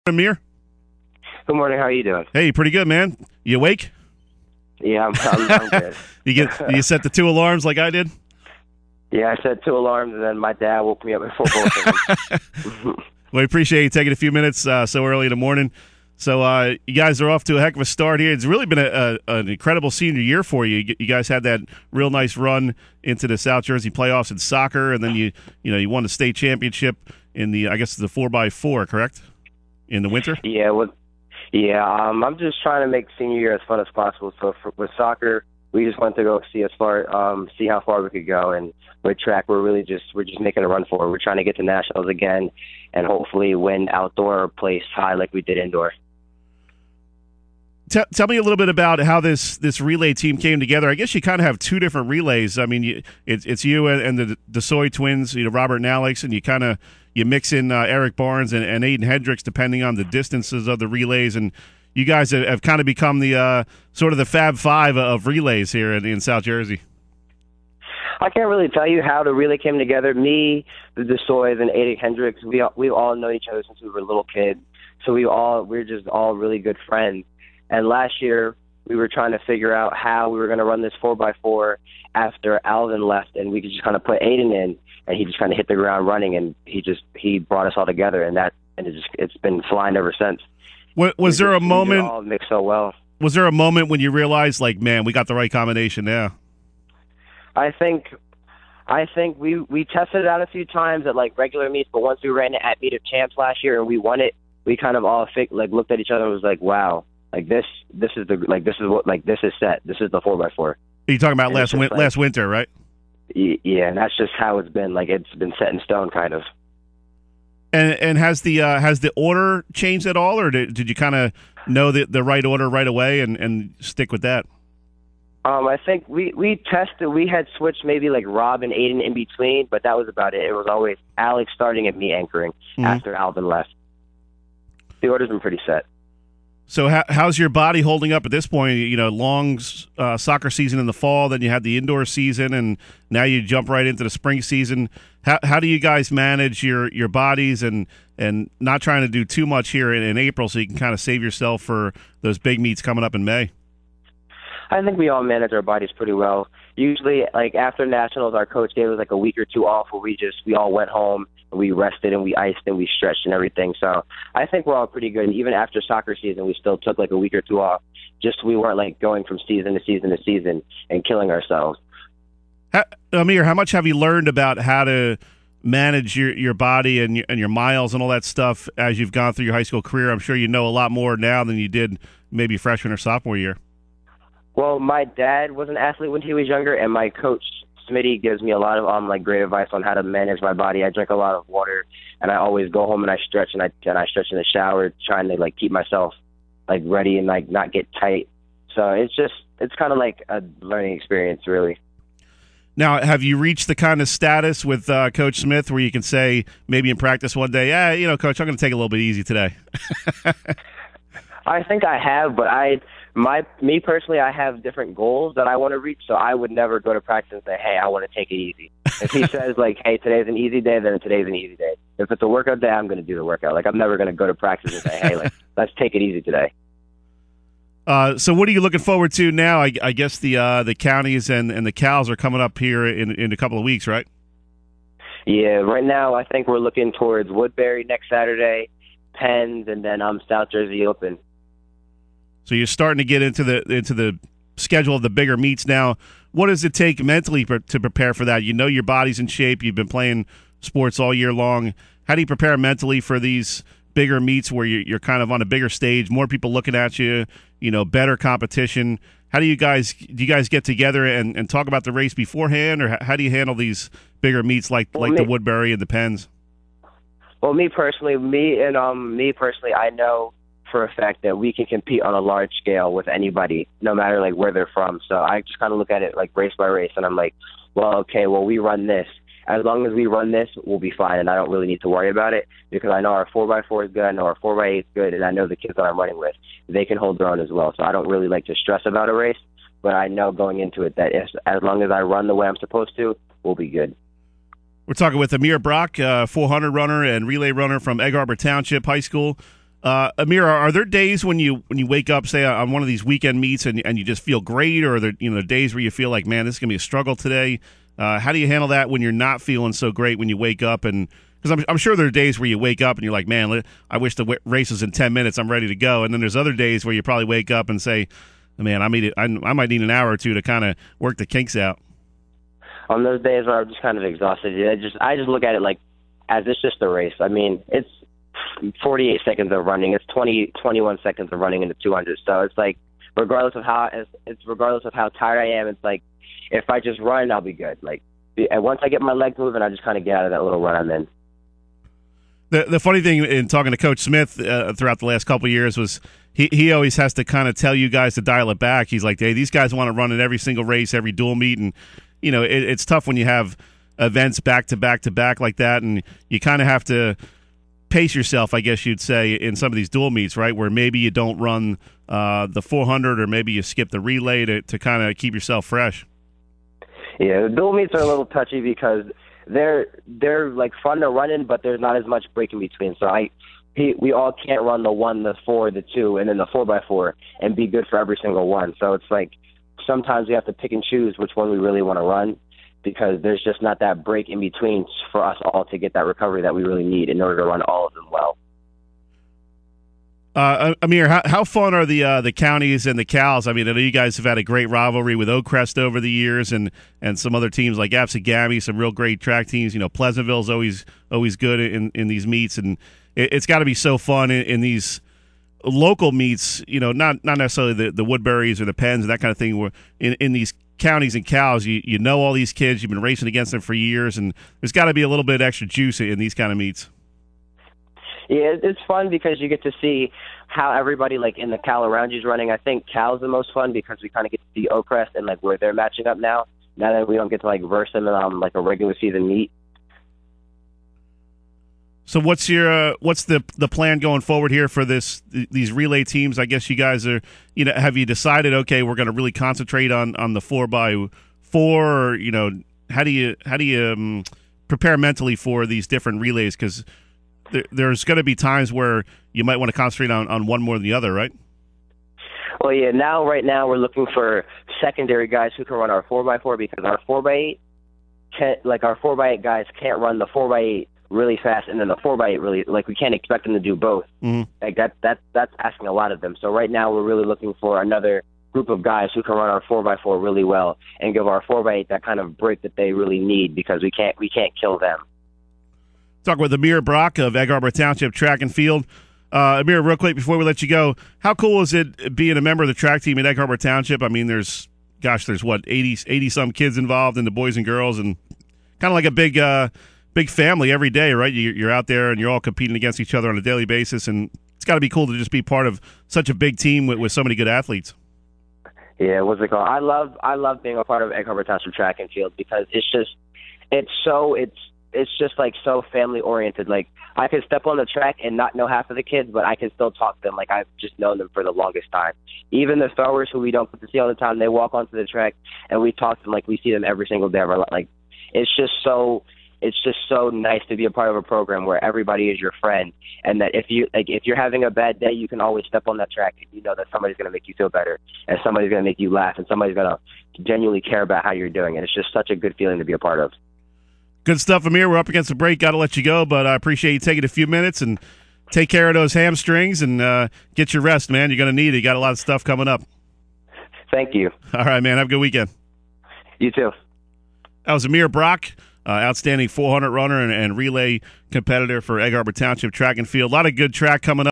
Amir. Good morning. How are you doing? Hey, pretty good, man. You awake? Yeah, I'm good. You set the 2 alarms like I did? Yeah, I set 2 alarms, and then my dad woke me up before both of them. Well, we appreciate you taking a few minutes so early in the morning. So you guys are off to a heck of a start here. It's really been an incredible senior year for you. You guys had that real nice run into the South Jersey playoffs in soccer, and then you won the state championship in the 4x4, correct? In the winter? Yeah, I'm just trying to make senior year as fun as possible. So with soccer, we just want to go see how far we could go, and with track, we're just making a run for it. We're trying to get to nationals again, and hopefully win outdoor or place high like we did indoor. Tell me a little bit about how this relay team came together. I guess you kind of have 2 different relays. I mean, it's you and the DeSoy twins, Robert and Alex, and you mix in Eric Barnes and Aiden Hendricks depending on the distances of the relays, and you guys have kind of become the sort of the Fab Five of relays here in South Jersey. I can't really tell you how the relay came together. Me, the DeSoys, and Aiden Hendricks, we all know each other since we were little kids, so we're just all really good friends. And last year, we were trying to figure out how we were going to run this 4x4 after Alvin left, and we could just kind of put Aiden in, and he just kind of hit the ground running, and he brought us all together, and it's been flying ever since. Was there a moment? We all mixed so well. Was there a moment when you realized, like, man, we got the right combination now? I think we tested it out a few times at like regular meets, but once we ran it at Meet of Champs last year and we won it, we kind of all looked at each other and was like, wow. Like this is set. This is the 4x4. Are you talking about last winter, right? Yeah, and that's just how it's been. Like it's been set in stone, kind of. And has the order changed at all, or did you kind of know the right order right away and stick with that? I think we tested. We had switched maybe like Rob and Aiden in between, but that was about it. It was always Alex starting and me anchoring after Alvin left. The order's been pretty set. So how's your body holding up at this point? Long soccer season in the fall, then you had the indoor season, and now you jump right into the spring season. How do you guys manage your bodies and not trying to do too much here in April so you can kind of save yourself for those big meets coming up in May? I think we all manage our bodies pretty well. Usually, like after nationals, our coach gave us like a week or 2 off where we all went home and we rested and we iced and we stretched and everything. So I think we're all pretty good. And even after soccer season, we still took like a week or 2 off. Just we weren't like going from season to season to season and killing ourselves. Amir, how much have you learned about how to manage your body and your miles and all that stuff as you've gone through your high school career? I'm sure you know a lot more now than you did maybe freshman or sophomore year. Well, my dad was an athlete when he was younger, and my coach, Smitty, gives me a lot of great advice on how to manage my body. I drink a lot of water, and I always go home and I stretch, and I stretch in the shower, trying to like keep myself like ready and like not get tight. So it's kind of like a learning experience, really. Now, have you reached the kind of status with Coach Smith where you can say maybe in practice one day, Coach, I'm going to take it a little bit easy today? I think I have, but me personally, I have different goals that I want to reach, so I would never go to practice and say, hey, I want to take it easy. If he says, like, hey, today's an easy day, then today's an easy day. If it's a workout day, I'm going to do the workout. Like, I'm never going to go to practice and say, hey, like, let's take it easy today. So what are you looking forward to now? I guess the counties and the Cals are coming up here in a couple of weeks, right? Yeah, right now I think we're looking towards Woodbury next Saturday, Penns, and then South Jersey Open. So you're starting to get into the schedule of the bigger meets now. What does it take mentally to prepare for that? You know your body's in shape. You've been playing sports all year long. How do you prepare mentally for these bigger meets where you're kind of on a bigger stage, more people looking at you, better competition? How do you guys get together and talk about the race beforehand, or how do you handle these bigger meets like the Woodbury and the Penns? Well, me personally, I know for a fact that we can compete on a large scale with anybody, no matter like where they're from. So I just kind of look at it like race by race, and I'm like, we run this. As long as we run this, we'll be fine, and I don't really need to worry about it because I know our 4x4 is good, I know our 4x8 is good, and I know the kids that I'm running with, they can hold their own as well. So I don't really like to stress about a race, but I know going into it that as long as I run the way I'm supposed to, we'll be good. We're talking with Amir Brock, 400 runner and relay runner from Egg Harbor Township High School. Amir, are there days when you wake up, say on one of these weekend meets, and you just feel great, or are there days where you feel like, man, this is gonna be a struggle today? How do you handle that when you're not feeling so great when you wake up? And because I'm sure there are days where you wake up and you're like, man, I wish the race was in 10 minutes. I'm ready to go. And then there's other days where you probably wake up and say, man, I might need an hour or two to kind of work the kinks out. On those days where I'm just kind of exhausted, I just look at it like as it's just a race. I mean, it's 48 seconds of running. It's 21 seconds of running into 200. So it's like, regardless of how tired I am, it's like if I just run, I'll be good. Like, and once I get my legs moving, I just kind of get out of that little run I'm in. The funny thing in talking to Coach Smith throughout the last couple of years was he always has to kind of tell you guys to dial it back. He's like, hey, these guys want to run in every single race, every dual meet, and it's tough when you have events back to back to back like that, and you kind of have to pace yourself, I guess you'd say, in some of these dual meets, right, where maybe you don't run the 400 or maybe you skip the relay to kind of keep yourself fresh. Yeah, the dual meets are a little touchy because they're like fun to run in, but there's not as much break in between. So we all can't run the 1, the 4, the 2, and then the 4x4 and be good for every single one. So it's like sometimes we have to pick and choose which one we really want to run because there's just not that break in between for us all to get that recovery that we really need in order to run all of them well. Amir, how fun are the counties and the Cals? I mean, I know you guys have had a great rivalry with Oakcrest over the years, and some other teams like Absegami, some real great track teams. Pleasantville's always good in these meets, and it's got to be so fun in these local meets. Not necessarily the Woodburys or the Penns and that kind of thing. Where in these counties and Cals, you know all these kids. You've been racing against them for years, and there's got to be a little bit extra juice in these kind of meets. Yeah, it's fun because you get to see how everybody like in the Cal around you is running. I think Cal's the most fun because we kind of get to see Oakcrest and like where they're matching up now that we don't get to like verse them in like a regular season meet. So what's the plan going forward here for these relay teams? I guess you guys are, have you decided, okay, we're going to really concentrate on the 4x4, or, how do you prepare mentally for these different relays? Because there's going to be times where you might want to concentrate on one more than the other, right? Well, yeah, right now we're looking for secondary guys who can run our 4x4 because our 4x8 our 4x8 guys can't run the 4x8 really fast, and then the 4x8 really, like, we can't expect them to do both. Mm-hmm. Like that's asking a lot of them. So right now we're really looking for another group of guys who can run our 4x4 really well and give our 4x8 that kind of break that they really need because we can't kill them. Talk with Amir Brock of Egg Harbor Township Track and Field. Amir, real quick before we let you go, how cool is it being a member of the track team at Egg Harbor Township? I mean, there's what, 80 some kids involved in the boys and girls, and kind of like a big family every day, right? You're out there and you're all competing against each other on a daily basis, and it's got to be cool to just be part of such a big team with so many good athletes. Yeah, what's it called? I love being a part of Egg Harbor Township Track and Field because it's just like so family oriented. Like I could step on the track and not know half of the kids, but I can still talk to them like I've just known them for the longest time. Even the throwers who we don't get to see all the time, they walk onto the track and we talk to them like we see them every single day of our life. Like it's just so nice to be a part of a program where everybody is your friend, and that if you're having a bad day, you can always step on that track and you know that somebody's going to make you feel better, and somebody's going to make you laugh, and somebody's going to genuinely care about how you're doing. And it's just such a good feeling to be a part of. Good stuff, Amir. We're up against the break. Got to let you go, but I appreciate you taking a few minutes and take care of those hamstrings and get your rest, man. You're going to need it. You got a lot of stuff coming up. Thank you. All right, man. Have a good weekend. You too. That was Amir Brock, outstanding 400 runner and relay competitor for Egg Harbor Township Track and Field. A lot of good track coming up.